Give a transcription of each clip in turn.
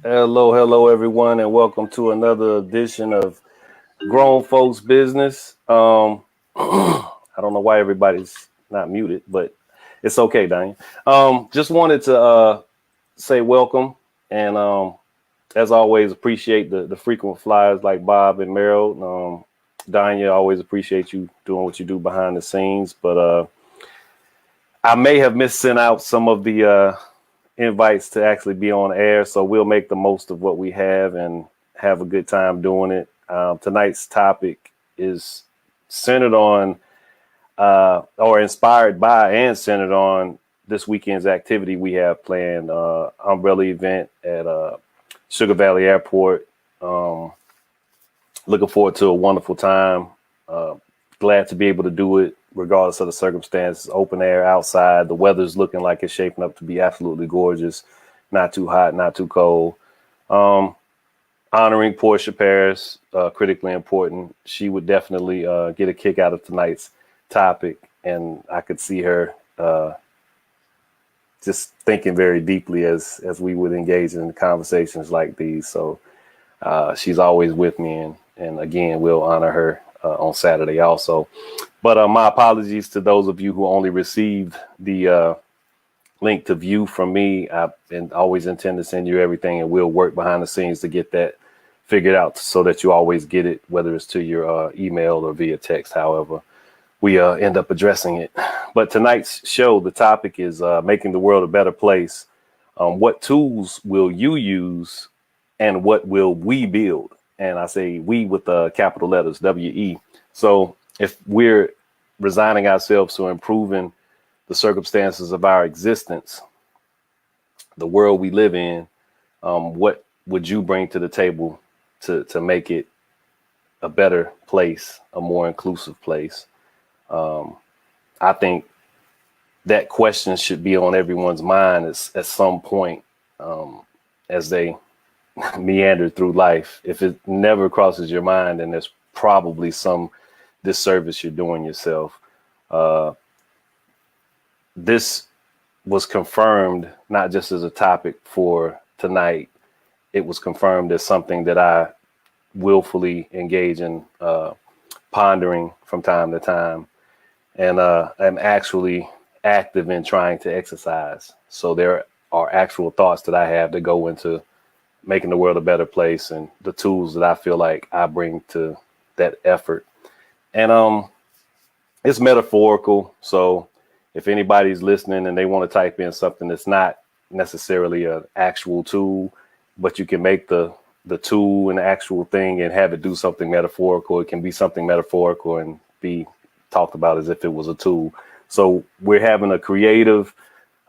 Hello, everyone, and welcome to another edition of Grown Folks Business. I don't know why everybody's not muted, but it's okay, Diane. Just wanted to say welcome, and as always, appreciate the frequent flyers like Bob and Meryl. Diane, always appreciate you doing what you do behind the scenes, but I may have sent out some of the invites to actually be on air, so we'll make the most of what we have and have a good time doing it. Tonight's topic is centered on or inspired by and centered on this weekend's activity we have planned, umbrella event at Sugar Valley Airport. Looking forward to a wonderful time. Glad to be able to do it regardless of the circumstances. Open air outside. The weather's looking like it's shaping up to be absolutely gorgeous. Not too hot, not too cold. Honoring Portia Paris, critically important. She would definitely get a kick out of tonight's topic, and I could see her just thinking very deeply as we would engage in conversations like these. So she's always with me, and again, we'll honor her on Saturday also. But my apologies to those of you who only received the link to view from me. I always intend to send you everything, and we'll work behind the scenes to get that figured out so that you always get it, whether it's to your email or via text, however we end up addressing it. But tonight's show, the topic is making the world a better place. What tools will you use and what will we build? And I say we with capital letters, W-E. So if we're resigning ourselves to improving the circumstances of our existence, the world we live in, what would you bring to the table to make it a better place, a more inclusive place? I think that question should be on everyone's mind at some point as they meander through life. If it never crosses your mind, then there's probably some disservice you're doing yourself. This was confirmed not just as a topic for tonight. It was confirmed as something that I willfully engage in pondering from time to time, and I'm actually active in trying to exercise. So there are actual thoughts that I have that go into making the world a better place, and the tools that I feel like I bring to that effort. And it's metaphorical. So if anybody's listening and they want to type in something that's not necessarily an actual tool, but you can make the tool an actual thing and have it do something metaphorical, it can be something metaphorical and be talked about as if it was a tool. So we're having a creative,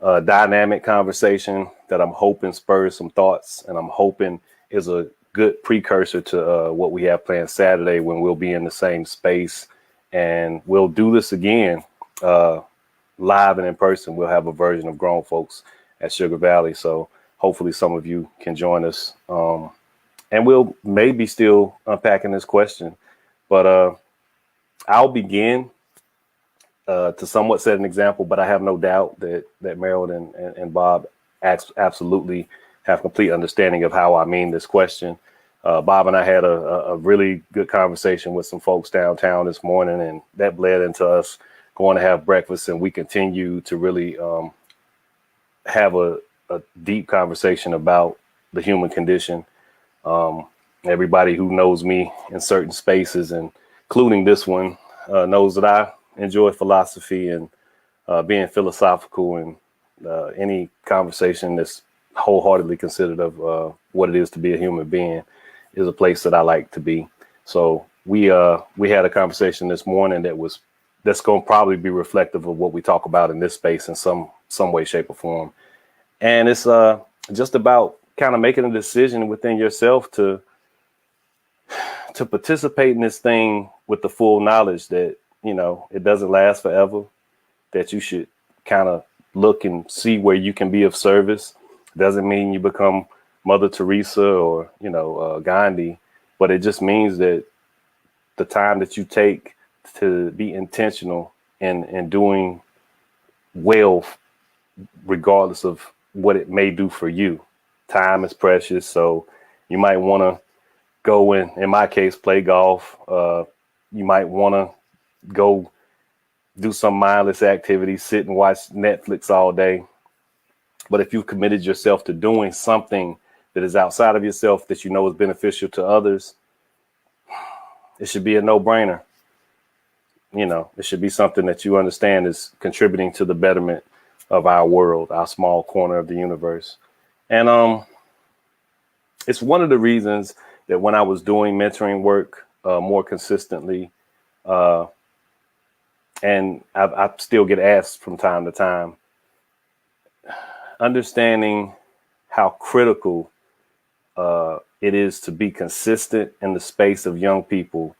dynamic conversation that I'm hoping spurs some thoughts, and I'm hoping is a good precursor to what we have planned Saturday, when we'll be in the same space, and we'll do this again live and in person. We'll have a version of Grown Folks at Sugar Valley. So hopefully some of you can join us, and we'll maybe still unpacking this question, but I'll begin to somewhat set an example, but I have no doubt that Meryl and Bob absolutely have complete understanding of how I mean this question. Bob and I had a really good conversation with some folks downtown this morning, and that bled into us going to have breakfast, and we continue to really have a deep conversation about the human condition. Everybody who knows me in certain spaces, including this one, knows that I enjoy philosophy and being philosophical, and any conversation that's wholeheartedly considered of what it is to be a human being is a place that I like to be. So we had a conversation this morning that's going to probably be reflective of what we talk about in this space in some way, shape, or form. And it's just about kind of making a decision within yourself to participate in this thing with the full knowledge that, you know, it doesn't last forever, that you should kind of look and see where you can be of service. Doesn't mean you become Mother Teresa or, you know, Gandhi, but it just means that the time that you take to be intentional in doing well, regardless of what it may do for you, time is precious. So you might want to go in my case, play golf. You might want to go do some mindless activity, sit and watch Netflix all day. But if you've committed yourself to doing something that is outside of yourself that you know is beneficial to others, it should be a no-brainer. You know, it should be something that you understand is contributing to the betterment of our world, our small corner of the universe. And it's one of the reasons that when I was doing mentoring work more consistently, and I still get asked from time to time, understanding how critical it is to be consistent in the space of young people,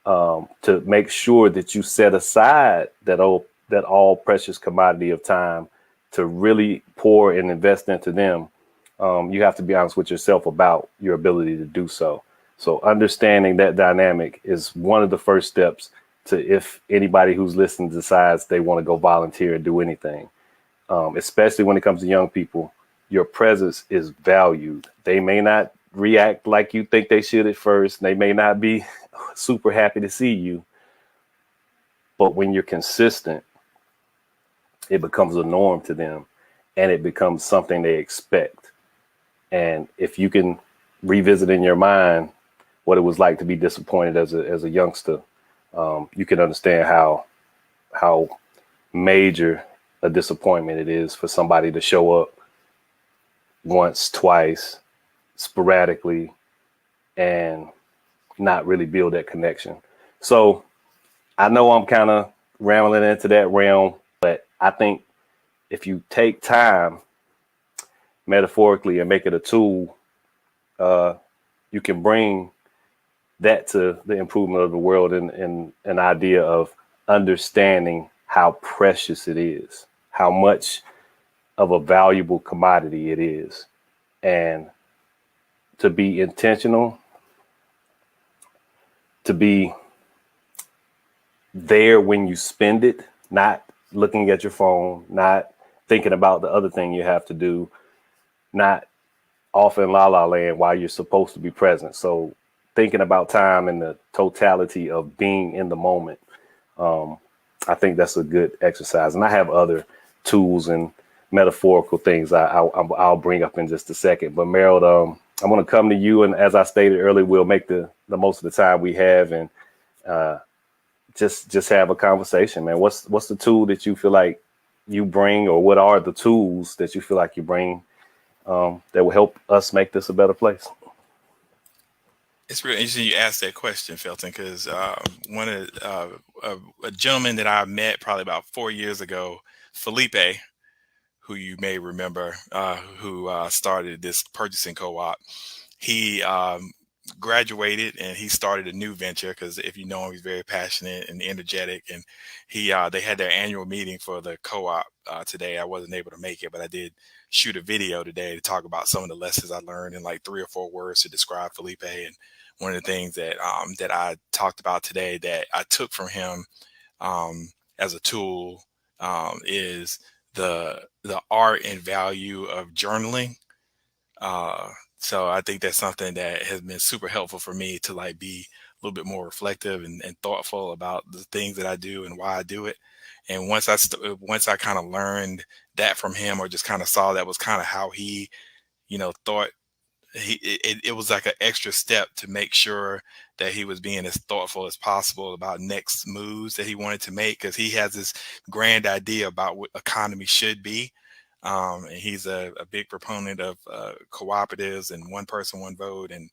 to make sure that you set aside that all precious commodity of time to really pour and invest into them. You have to be honest with yourself about your ability to do so. So understanding that dynamic is one of the first steps to, if anybody who's listening decides they want to go volunteer and do anything, especially when it comes to young people. Your presence is valued. They may not react like you think they should at first. They may not be super happy to see you. But when you're consistent, it becomes a norm to them, and it becomes something they expect. And if you can revisit in your mind what it was like to be disappointed as a youngster, you can understand how major a disappointment it is for somebody to show up once, twice, sporadically, and not really build that connection. So I know I'm kind of rambling into that realm, but I think if you take time metaphorically and make it a tool, you can bring that to the improvement of the world, and an idea of understanding how precious it is, how much of a valuable commodity it is, and to be intentional, to be there when you spend it, not looking at your phone, not thinking about the other thing you have to do, not off in la la land while you're supposed to be present. So thinking about time and the totality of being in the moment, I think that's a good exercise. And I have other tools and metaphorical things I'll bring up in just a second. But Merrill, I'm going to come to you, and as I stated earlier, we'll make the most of the time we have, and just have a conversation, man. What's the tool that you feel like you bring, or what are the tools that you feel like you bring that will help us make this a better place? It's really interesting you asked that question, Felton, because one of a gentleman that I met probably about 4 years ago, Felipe, who you may remember, who started this purchasing co-op. He graduated and he started a new venture, because if you know him, he's very passionate and energetic. And they had their annual meeting for the co-op today. I wasn't able to make it, but I did shoot a video today to talk about some of the lessons I learned in like 3 or 4 words to describe Felipe. And one of the things that that I talked about today that I took from him as a tool is the art and value of journaling. So I think that's something that has been super helpful for me to like be a little bit more reflective and thoughtful about the things that I do and why I do it. And once I kind of learned that from him, or just kind of saw that was kind of how he, thought, it was like an extra step to make sure that he was being as thoughtful as possible about next moves that he wanted to make, because he has this grand idea about what economy should be. And he's a big proponent of cooperatives and one person, one vote, and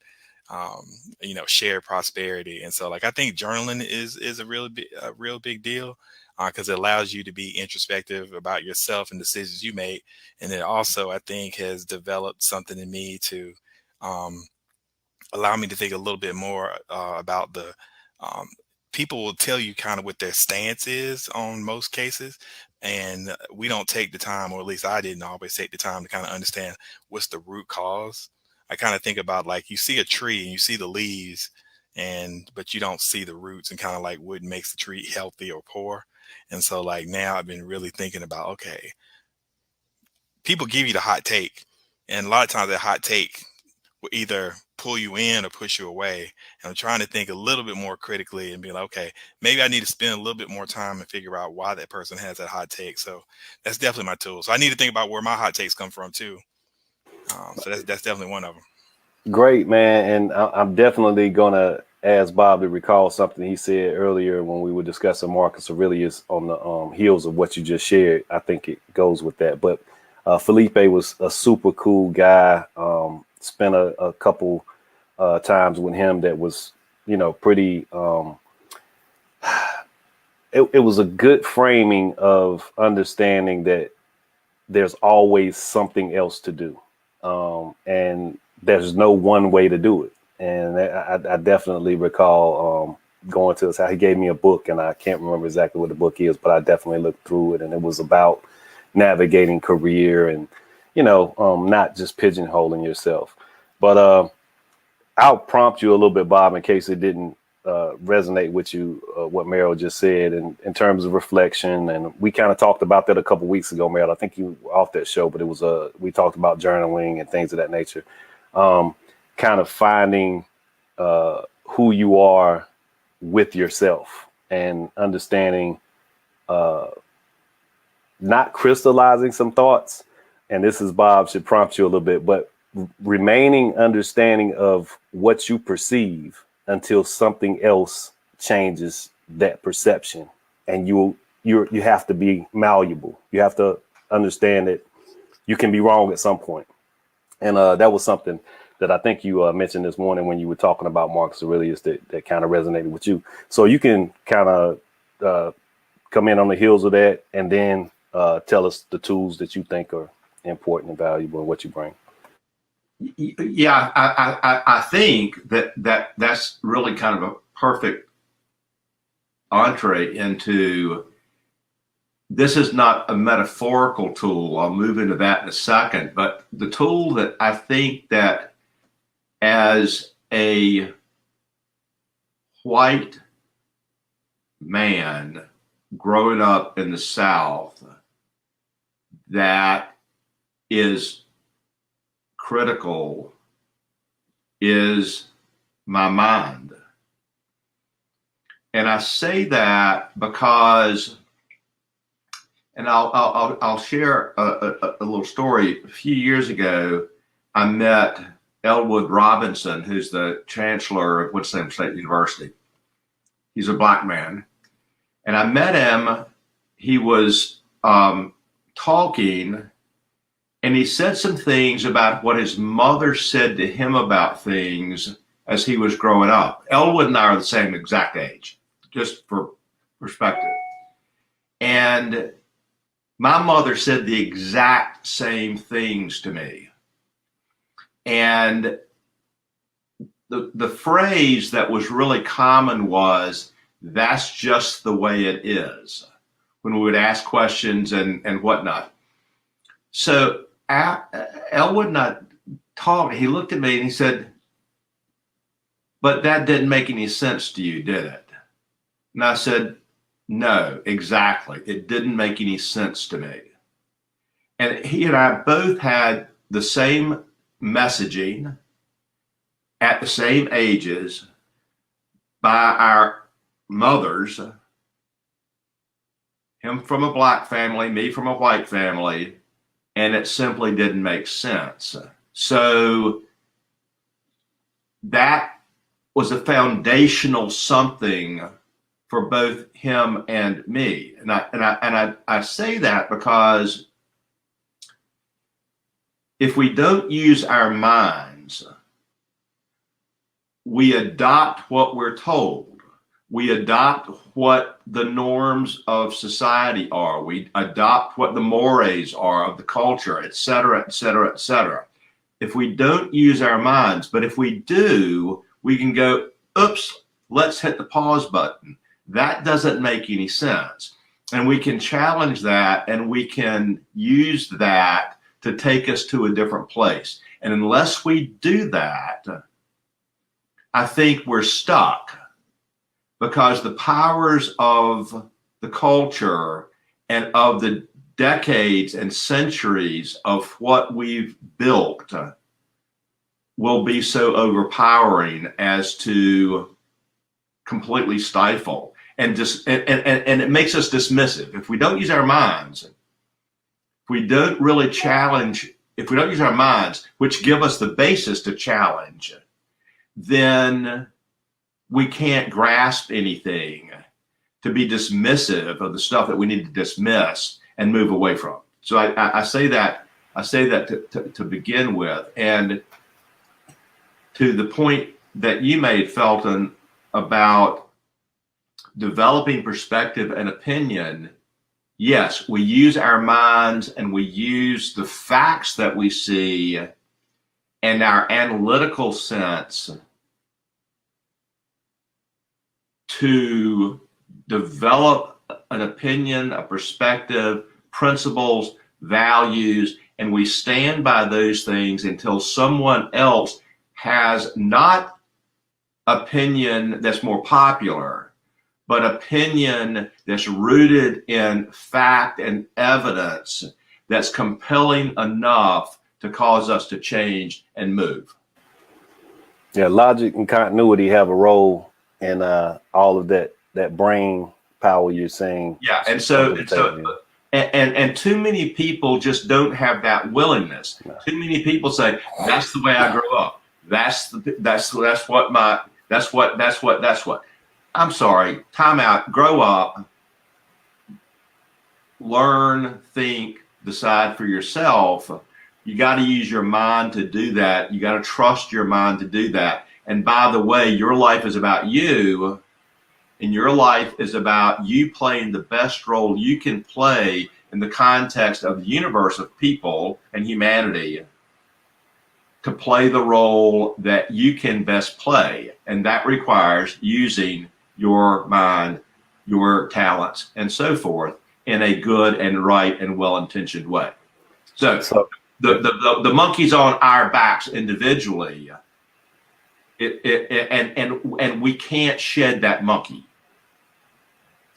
shared prosperity. And so, like, I think journaling is a real big deal, because it allows you to be introspective about yourself and decisions you make. And it also, I think, has developed something in me to allow me to think a little bit more about the people will tell you kind of what their stance is on most cases. And we don't take the time, or at least I didn't always take the time to kind of understand what's the root cause. I kind of think about, like, you see a tree and you see the leaves, but you don't see the roots, and kind of like what makes the tree healthy or poor. And so, like, now I've been really thinking about, okay, people give you the hot take, And a lot of times that hot take will either pull you in or push you away. And I'm trying to think a little bit more critically and be like, okay, maybe I need to spend a little bit more time and figure out why that person has that hot take. So that's definitely my tool. So I need to think about where my hot takes come from too. So that's definitely one of them. Great, man. And I'm definitely going to ask Bob to recall something he said earlier when we were discussing Marcus Aurelius on the heels of what you just shared. I think it goes with that. But Felipe was a super cool guy. Spent a couple times with him that was, pretty. It was a good framing of understanding that there's always something else to do. And there's no one way to do it. And I definitely recall going to his house. He gave me a book, and I can't remember exactly what the book is, but I definitely looked through it. And it was about navigating career and, not just pigeonholing yourself. But I'll prompt you a little bit, Bob, in case it didn't resonate with you, what Meryl just said in terms of reflection. And we kind of talked about that a couple of weeks ago, Meryl. I think you were off that show, but it was we talked about journaling and things of that nature. Kind of finding who you are with yourself and understanding, not crystallizing some thoughts. And this is Bob, should prompt you a little bit, but remaining understanding of what you perceive until something else changes that perception. And you have to be malleable. You have to understand that you can be wrong at some point. And that was something that I think you mentioned this morning when you were talking about Marcus Aurelius that kind of resonated with you. So you can kind of come in on the heels of that and then tell us the tools that you think are important and valuable and what you bring. Yeah, I think that's really kind of a perfect entree into, this is not a metaphorical tool. I'll move into that in a second, but the tool that I think that as a white man growing up in the South, that is critical is my mind. And I say that because, and I'll share a little story. A few years ago, I met Elwood Robinson, who's the chancellor of Winston State University. He's a black man. And I met him, he was talking, and he said some things about what his mother said to him about things as he was growing up. Elwood and I are the same exact age, just for perspective. And my mother said the exact same things to me. And the phrase that was really common was, "That's just the way it is," when we would ask questions and whatnot. So Elwood and I talked, he looked at me and he said, "But that didn't make any sense to you, did it?" And I said, "No, exactly. It didn't make any sense to me." And he and I both had the same messaging at the same ages by our mothers, him from a black family, me from a white family, and it simply didn't make sense. So that was a foundational something for both him and me. And I say that because if we don't use our minds, we adopt what we're told. We adopt what the norms of society are. We adopt what the mores are of the culture, et cetera, et cetera, et cetera. If we don't use our minds, but if we do, we can go, oops, let's hit the pause button. That doesn't make any sense. And we can challenge that, and we can use that to take us to a different place. And unless we do that, I think we're stuck, because the powers of the culture and of the decades and centuries of what we've built will be so overpowering as to completely stifle and it makes us dismissive. If we don't use our minds, if we don't really challenge, if we don't use our minds, which give us the basis to challenge, then we can't grasp anything, to be dismissive of the stuff that we need to dismiss and move away from. So I say that to begin with. And to the point that you made, Felton, about developing perspective and opinion, yes, we use our minds and we use the facts that we see and our analytical sense to develop an opinion, a perspective, principles, values, and we stand by those things until someone else has not opinion that's more popular, but opinion that's rooted in fact and evidence that's compelling enough to cause us to change and move. Yeah, logic and continuity have a role in all of that brain power you're saying. Yeah, and too many people just don't have that willingness. No. Too many people say, "That's the way I grew up. That's what." I'm sorry. Time out. Grow up. Learn, think, decide for yourself. You got to use your mind to do that. You got to trust your mind to do that. And by the way, your life is about you, and your life is about you playing the best role you can play in the context of the universe of people and humanity, to play the role that you can best play. And that requires using your mind, your talents, and so forth in a good and right and well-intentioned way. So the monkey's on our backs individually, and we can't shed that monkey,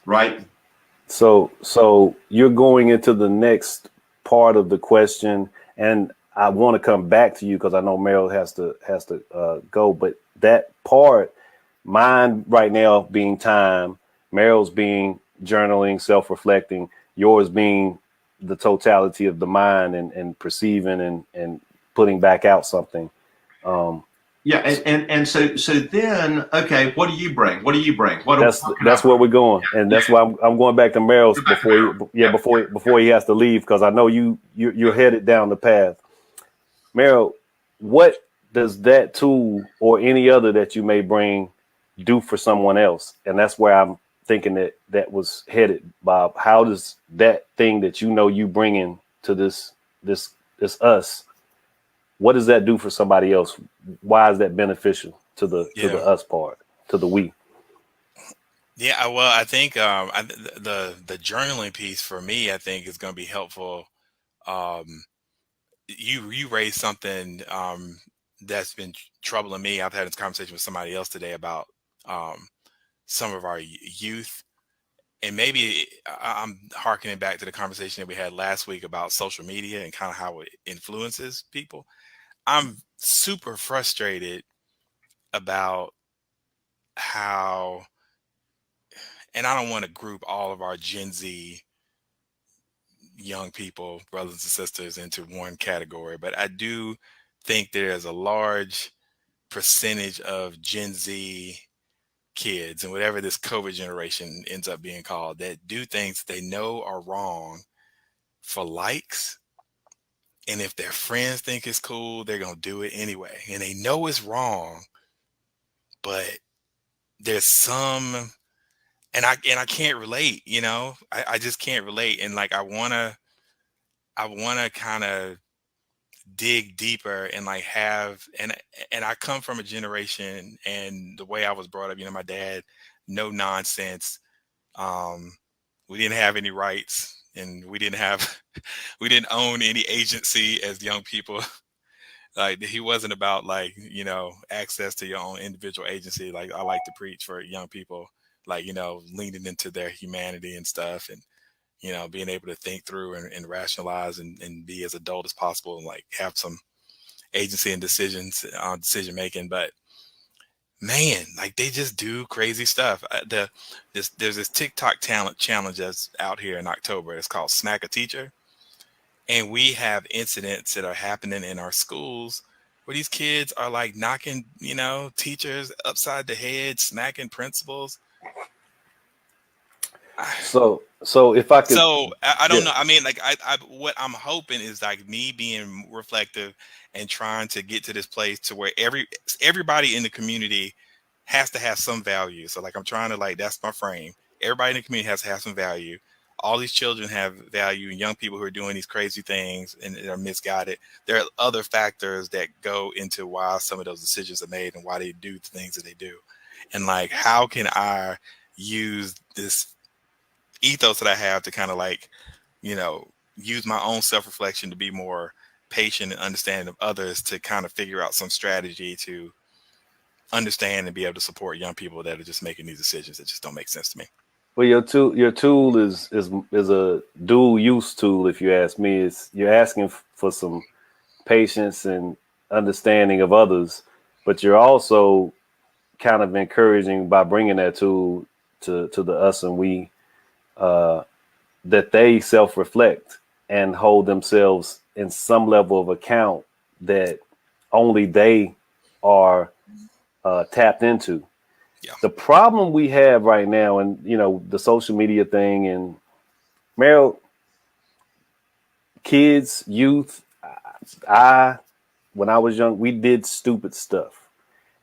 right? So you're going into the next part of the question, and I want to come back to you because I know Meryl has to go, but that part, mine right now being time, Meryl's being journaling, self-reflecting, yours being the totality of the mind and perceiving and putting back out something. Yeah, and so then, okay, what do you bring? What do you bring? That's where we're going, and that's why I'm going back to Meryl's before he has to leave, because I know you're headed down the path. Meryl, what does that tool or any other that you may bring do for someone else? And that's where I'm thinking that was headed, Bob. How does that thing that you bringing to this us? What does that do for somebody else? Why is that beneficial to the us part, to the we? Yeah, well, I think the journaling piece for me, I think, is going to be helpful. You raised something that's been troubling me. I've had this conversation with somebody else today about some of our youth, and maybe I'm hearkening back to the conversation that we had last week about social media and kind of how it influences people. I'm super frustrated about how, and I don't want to group all of our Gen Z young people, brothers and sisters, into one category, but I do think there's a large percentage of Gen Z kids and whatever this COVID generation ends up being called that do things they know are wrong for likes. And if their friends think it's cool, they're going to do it anyway. And they know it's wrong, but there's some, and I can't relate, I just can't relate. And like, I want to kind of dig deeper and like and I come from a generation, and the way I was brought up, my dad, no nonsense. We didn't have any rights, and we didn't own any agency as young people. Like, he wasn't about like, access to your own individual agency. Like, I like to preach for young people, like, leaning into their humanity and stuff. And, you know, being able to think through and rationalize and be as adult as possible and like have some agency and decision making. But man, like they just do crazy stuff. There's this TikTok talent challenge that's out here in October. It's called Smack a Teacher. And we have incidents that are happening in our schools where these kids are like knocking, you know, teachers upside the head, smacking principals. So if I could, I don't yeah. know. I mean, like I what I'm hoping is like me being reflective and trying to get to this place to where everybody in the community has to have some value. So like I'm trying to like, that's my frame. Everybody in the community has to have some value. All these children have value, and young people who are doing these crazy things and are misguided. There are other factors that go into why some of those decisions are made and why they do the things that they do. And like, how can I use this ethos that I have to kind of like, you know, use my own self-reflection to be more patient and understanding of others, to kind of figure out some strategy to understand and be able to support young people that are just making these decisions that just don't make sense to me. Well, your tool is a dual use tool. If you ask me, you're asking for some patience and understanding of others, but you're also kind of encouraging by bringing that tool to the us and we, that they self-reflect and hold themselves in some level of account that only they are tapped into. Yeah. The problem we have right now, and you know, the social media thing, and Meryl, kids, youth, when I was young, we did stupid stuff,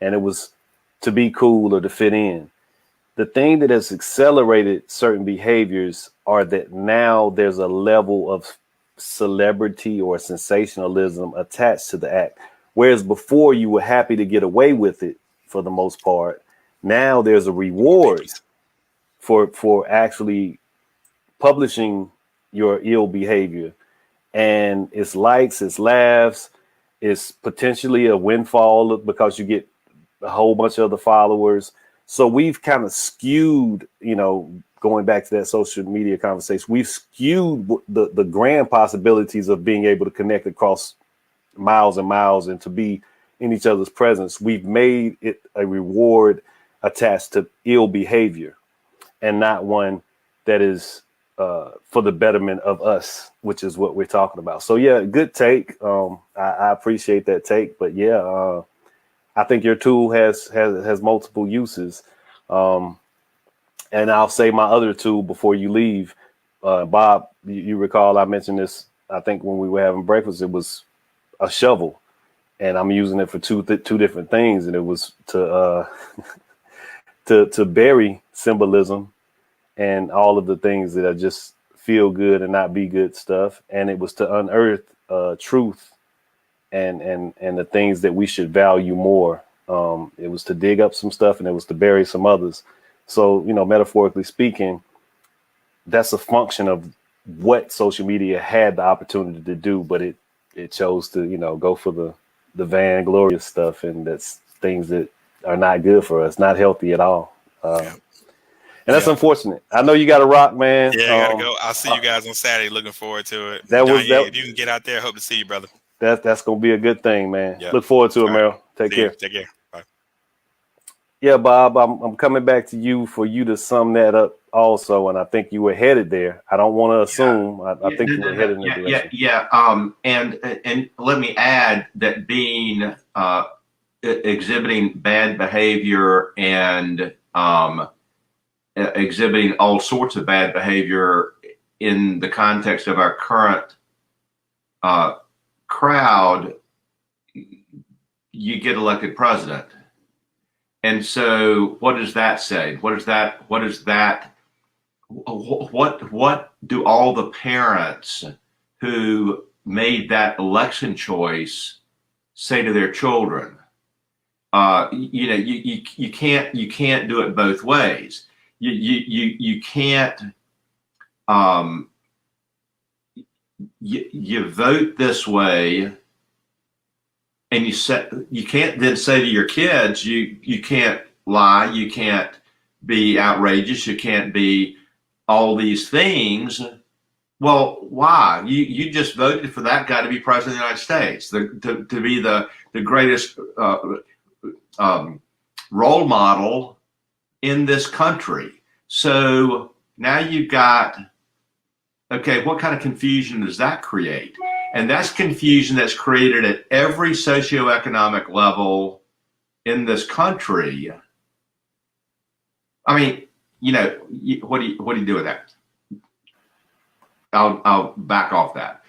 and it was to be cool or to fit in. The thing that has accelerated certain behaviors are that now there's a level of celebrity or sensationalism attached to the act. Whereas before you were happy to get away with it for the most part, now there's a reward for actually publishing your ill behavior. And it's likes, it's laughs, it's potentially a windfall because you get a whole bunch of other followers. So we've kind of skewed, you know, going back to that social media conversation, we've skewed the grand possibilities of being able to connect across miles and miles and to be in each other's presence. We've made it a reward attached to ill behavior and not one that is for the betterment of us, which is what we're talking about. So yeah, good take. I appreciate that take, but yeah, I think your tool has multiple uses. And I'll say my other tool before you leave. Bob, you recall I mentioned this, I think when we were having breakfast, it was a shovel, and I'm using it for two different things. And it was to to bury symbolism and all of the things that are just feel good and not be good stuff. And it was to unearth truth and the things that we should value more. It was to dig up some stuff, and it was to bury some others. So, you know, metaphorically speaking, that's a function of what social media had the opportunity to do, but it chose to, you know, go for the vainglorious stuff, and that's things that are not good for us, not healthy at all. And that's unfortunate. I know you got to rock, man. Yeah, I gotta go. I'll see you guys on Saturday. Looking forward to it. If you can get out there, hope to see you, brother. That's gonna be a good thing, man. Yeah. Look forward to it, All Meryl. right. Take care. Take care. Bye. Yeah, Bob, I'm coming back to you for you to sum that up also, and I think you were headed there. I don't want to assume. I think you were headed in that direction. And let me add that being exhibiting bad behavior and exhibiting all sorts of bad behavior in the context of our current crowd, you get elected president. And so what does that say? What do all the parents who made that election choice say to their children? You can't do it both ways. You can't you vote this way, and you can't then say to your kids, you can't lie, you can't be outrageous, you can't be all these things Well, why? You just voted for that guy to be president of the United States, to be the greatest role model in this country. So now you've got, okay, what kind of confusion does that create? And that's confusion that's created at every socioeconomic level in this country. I mean, you know, what do you do with that? I'll back off that.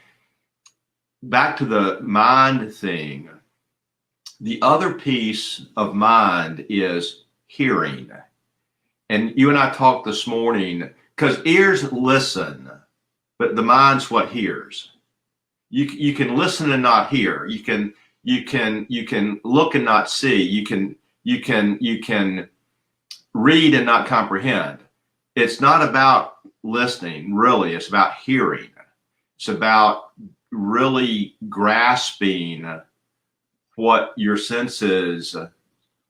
Back to the mind thing. The other piece of mind is hearing. And you and I talked this morning, because ears listen, but the mind's what hears. You can listen and not hear. You can look and not see. You can read and not comprehend. It's not about listening, really. It's about hearing. It's about really grasping what your senses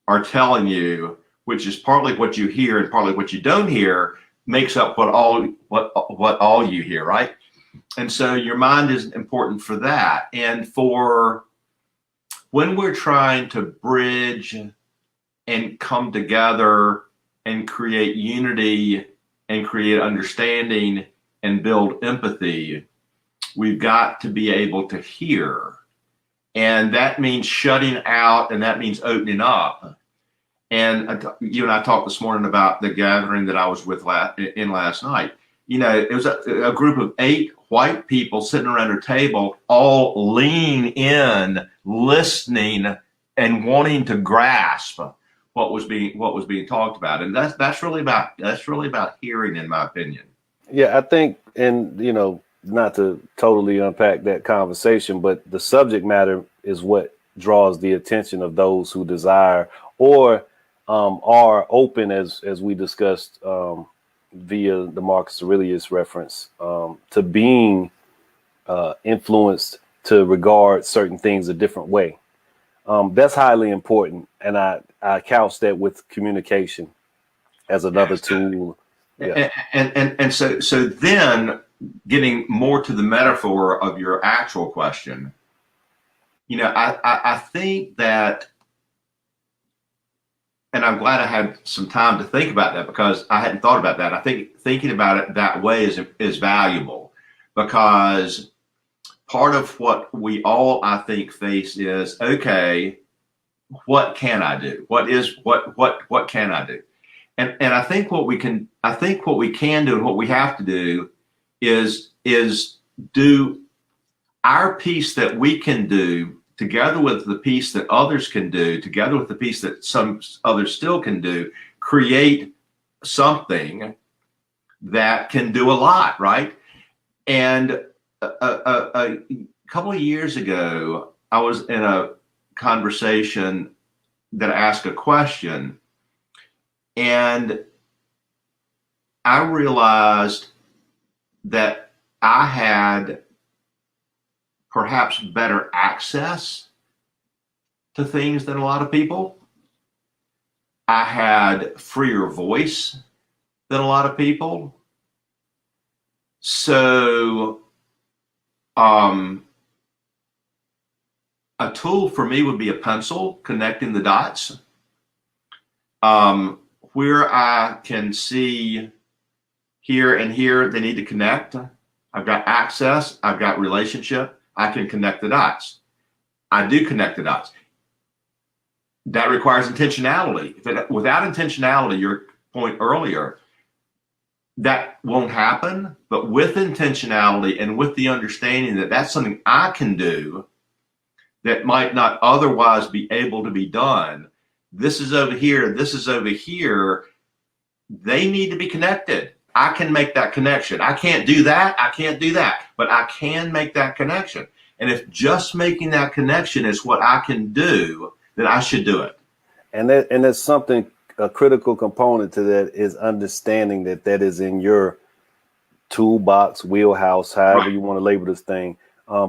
are telling you, which is partly what you hear and partly what you don't hear, makes up what all you hear, right? And so your mind is important for that. And for when we're trying to bridge and come together and create unity and create understanding and build empathy, we've got to be able to hear. And that means shutting out, and that means opening up. And you and I talked this morning about the gathering that I was with last night. You know, it was a group of 8 white people sitting around a table, all leaning in, listening, and wanting to grasp what was being talked about. And that's really about hearing, in my opinion. Yeah, I think, and you know, not to totally unpack that conversation, but the subject matter is what draws the attention of those who desire or are open, as we discussed via the Marcus Aurelius reference, to being influenced to regard certain things a different way. That's highly important, and I couch that with communication as another tool. Yeah. And so then getting more to the metaphor of your actual question, you know, I think that, and I'm glad I had some time to think about that, because I hadn't thought about that. I think thinking about it that way is valuable, because part of what we all, I think, face is, okay, what can I do? What can I do? And I think what we can do and what we have to do is do our piece that we can do, together with the piece that others can do, together with the piece that some others still can do, create something that can do a lot, right? And a couple of years ago, I was in a conversation that asked a question, and I realized that I had perhaps better access to things than a lot of people. I had freer voice than a lot of people. So a tool for me would be a pencil, connecting the dots, where I can see here and here they need to connect. I've got access, I've got relationship, I can connect the dots. I do connect the dots. That requires intentionality. Without intentionality, your point earlier, that won't happen. But with intentionality and with the understanding that that's something I can do that might not otherwise be able to be done. This is over here, this is over here. They need to be connected. I can make that connection. I can't do that, but I can make that connection. And if just making that connection is what I can do, then I should do it. And there's something, a critical component to that is understanding that that is in your toolbox, wheelhouse, however you want to label this thing,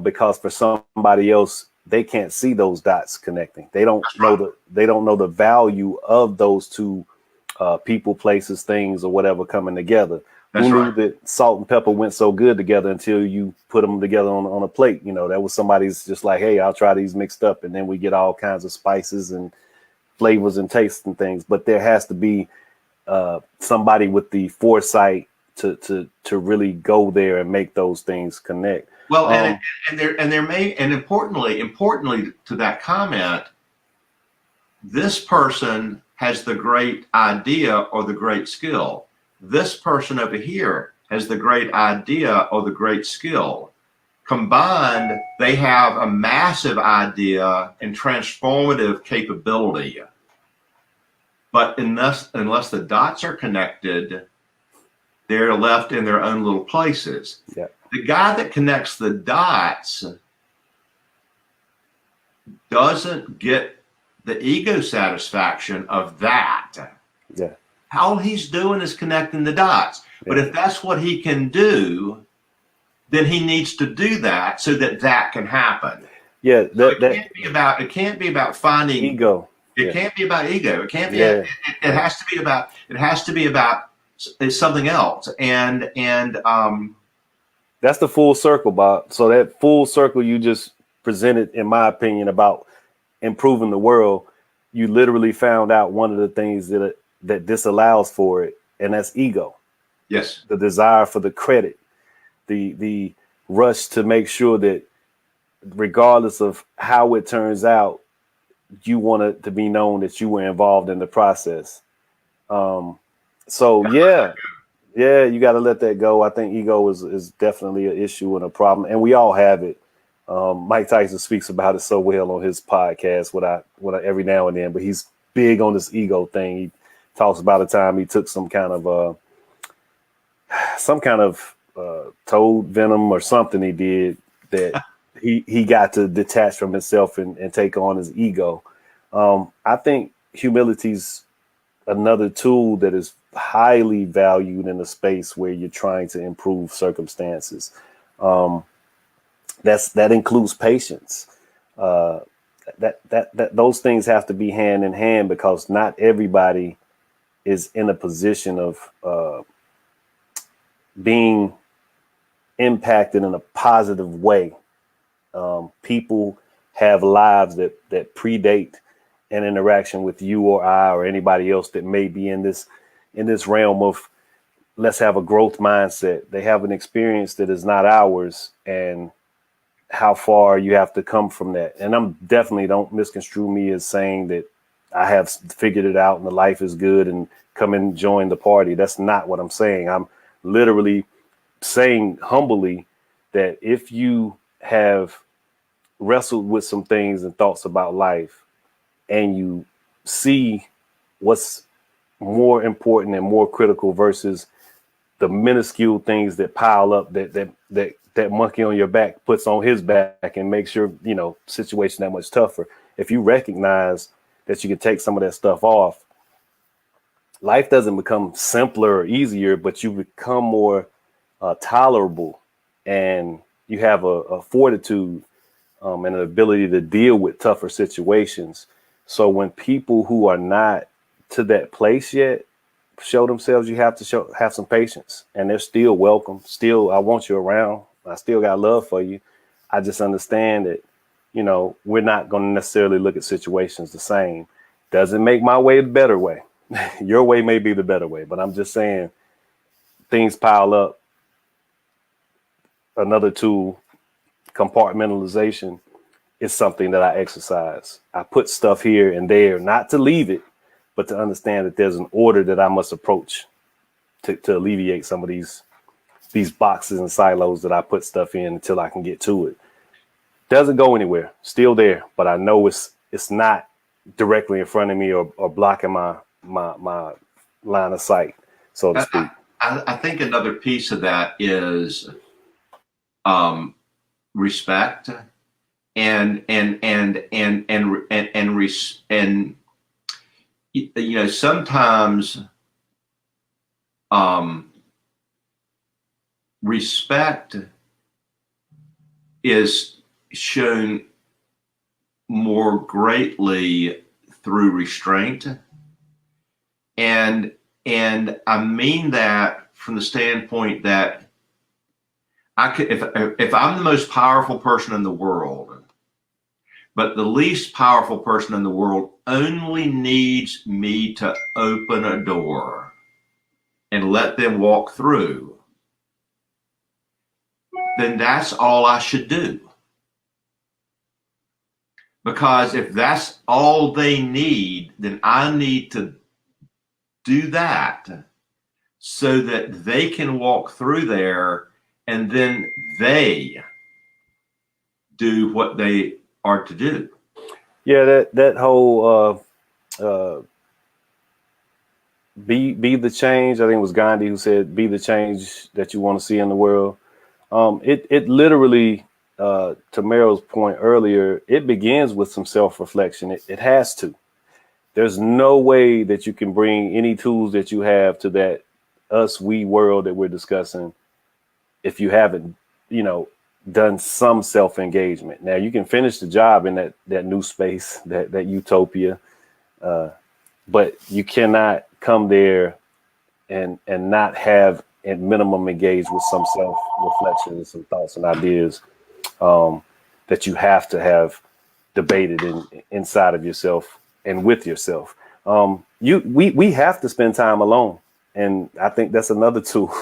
because for somebody else, they can't see those dots connecting. They don't know the value of those two people, places, things, or whatever coming together. That's Who knew right. that salt and pepper went so good together until you put them together on a plate? You know, that was somebody's just like, hey, I'll try these mixed up. And then we get all kinds of spices and flavors and tastes and things. But there has to be somebody with the foresight to really go there and make those things connect. Well, and importantly to that comment, this person has the great idea or the great skill. This person over here has the great idea or the great skill. Combined, they have a massive idea and transformative capability. But unless the dots are connected, they're left in their own little places. Yeah. The guy that connects the dots doesn't get the ego satisfaction of that. Yeah. All he's doing is connecting the dots. But Yeah. if that's what he can do, then he needs to do that so that that can happen. Yeah. So it can't be about finding ego. It can't be about ego. It can't be. Yeah. It has to be about. It has to be about something else. And That's the full circle, Bob. So that full circle you just presented, in my opinion, about improving the world, you literally found out one of the things that disallows for it, and that's ego. yes, The desire for the credit, the rush to make sure that regardless of how it turns out, you want it to be known that you were involved in the process. So yeah, you got to let that go. I think ego is definitely an issue and a problem, and we all have it. Mike Tyson speaks about it so well on his podcast, what I every now and then, but he's big on this ego thing. He talks about a time he took some kind of toad venom or something he did that he got to detach from himself and take on his ego. I think humility's another tool that is highly valued in a space where you're trying to improve circumstances. That includes patience. That those things have to be hand in hand, because not everybody is in a position of being impacted in a positive way. People have lives that predate an interaction with you or I or anybody else that may be in this realm of let's have a growth mindset. They have an experience that is not ours, and how far you have to come from that. And I'm definitely, don't misconstrue me as saying that I have figured it out and the life is good and come and join the party. That's not what I'm saying. I'm literally saying humbly that if you have wrestled with some things and thoughts about life, and you see what's more important and more critical versus the minuscule things that pile up that monkey on your back puts on his back and makes your situation that much tougher. If you recognize that you can take some of that stuff off, life doesn't become simpler or easier, but you become more tolerable, and you have a fortitude and an ability to deal with tougher situations. So when people who are not to that place yet show themselves, you have to have some patience, and they're still welcome. Still, I want you around. I still got love for you. I just understand that, we're not going to necessarily look at situations the same. Doesn't make my way the better way. Your way may be the better way, but I'm just saying things pile up. Another tool, compartmentalization, is something that I exercise. I put stuff here and there, not to leave it, but to understand that there's an order that I must approach to alleviate some of these boxes and silos that I put stuff in until I can get to it. Doesn't go anywhere, still there, but I know it's not directly in front of me or blocking my line of sight, so to speak. I think another piece of that is respect and sometimes respect is shown more greatly through restraint, and I mean that from the standpoint that I could, if I'm the most powerful person in the world, but the least powerful person in the world only needs me to open a door and let them walk through, then that's all I should do. Because if that's all they need, then I need to do that so that they can walk through there, and then they do what they are to do. Yeah, that whole be the change. I think it was Gandhi who said, "Be the change that you want to see in the world." It literally, to Meryl's point earlier, it begins with some self-reflection. It has to. There's no way that you can bring any tools that you have to that we world that we're discussing if you haven't, done some self-engagement. Now you can finish the job in that new space, that utopia, but you cannot come there and not have at minimum engaged with some self-reflection and some thoughts and ideas that you have to have debated inside of yourself and with yourself. We have to spend time alone. And I think that's another tool.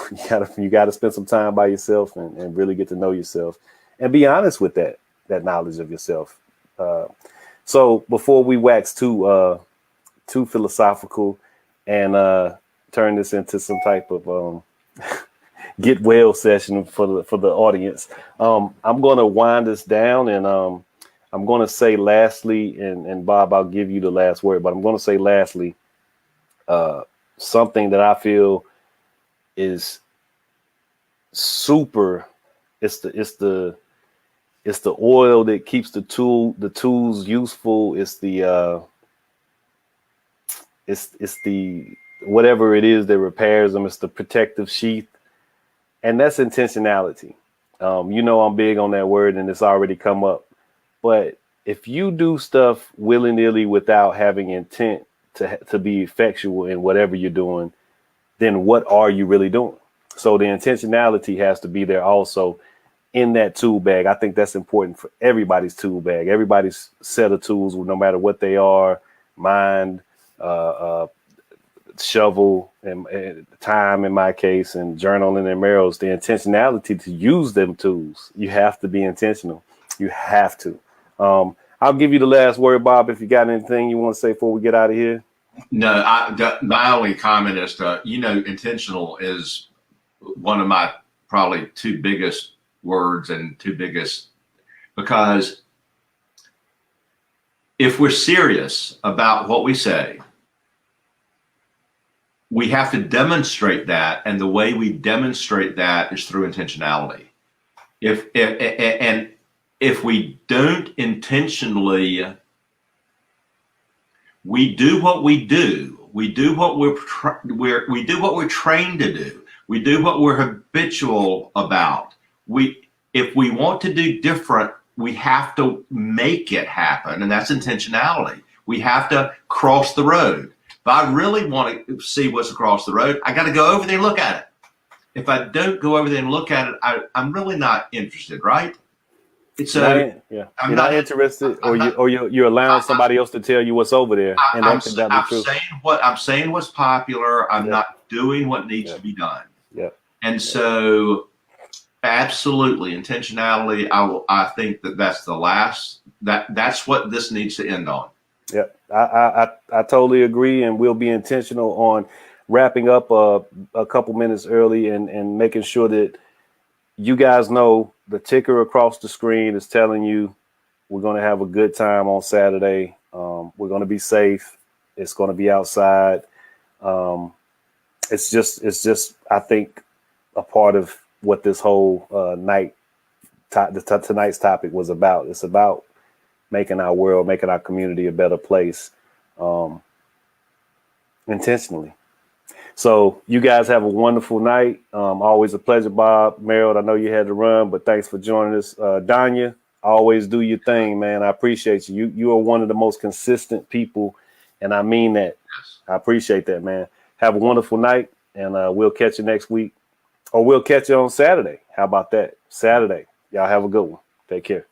You gotta spend some time by yourself and really get to know yourself and be honest with that knowledge of yourself. So before we wax too philosophical and turn this into some type of get well session for the audience, I'm gonna wind this down, and I'm gonna say lastly, and Bob, I'll give you the last word, but I'm gonna say lastly, something that I feel is super. It's the oil that keeps the tools useful. It's the whatever it is that repairs them. It's the protective sheath, and that's intentionality. I'm big on that word, and it's already come up. But if you do stuff willy-nilly without having intent to be effectual in whatever you're doing, then what are you really doing? So the intentionality has to be there also in that tool bag. I think that's important for everybody's tool bag, everybody's set of tools, no matter what they are, mind, shovel, and time in my case, and journaling and Meryl's, the intentionality to use them tools. You have to be intentional. You have to. I'll give you the last word, Bob, if you got anything you want to say before we get out of here. No, my only comment is intentional is one of my probably two biggest words and two biggest, because if we're serious about what we say, we have to demonstrate that, and the way we demonstrate that is through intentionality. If we don't intentionally, we do what we do. We do what we do what we're trained to do. We do what we're habitual about. If we want to do different, we have to make it happen, and that's intentionality. We have to cross the road. If I really want to see what's across the road, I got to go over there and look at it. If I don't go over there and look at it, I'm really not interested, right? You're not interested, or you're allowing somebody else to tell you what's over there, and I'm saying what's popular. I'm not doing what needs to be done. Yeah. And so, absolutely, intentionality. I think that's the last. That's what this needs to end on. Yeah, I totally agree, and we'll be intentional on wrapping up a couple minutes early and making sure that you guys know the ticker across the screen is telling you we're going to have a good time on Saturday. We're going to be safe. It's going to be outside. It's just I think a part of what this whole tonight's topic was about. It's about making our world, making our community a better place, intentionally. So you guys have a wonderful night. Always a pleasure, Bob. Meryl, I know you had to run, but thanks for joining us. Danya, always do your thing, man. I appreciate you. You are one of the most consistent people, and I mean that. Yes. I appreciate that, man. Have a wonderful night, and we'll catch you next week, or we'll catch you on Saturday. How about that? Saturday. Y'all have a good one. Take care.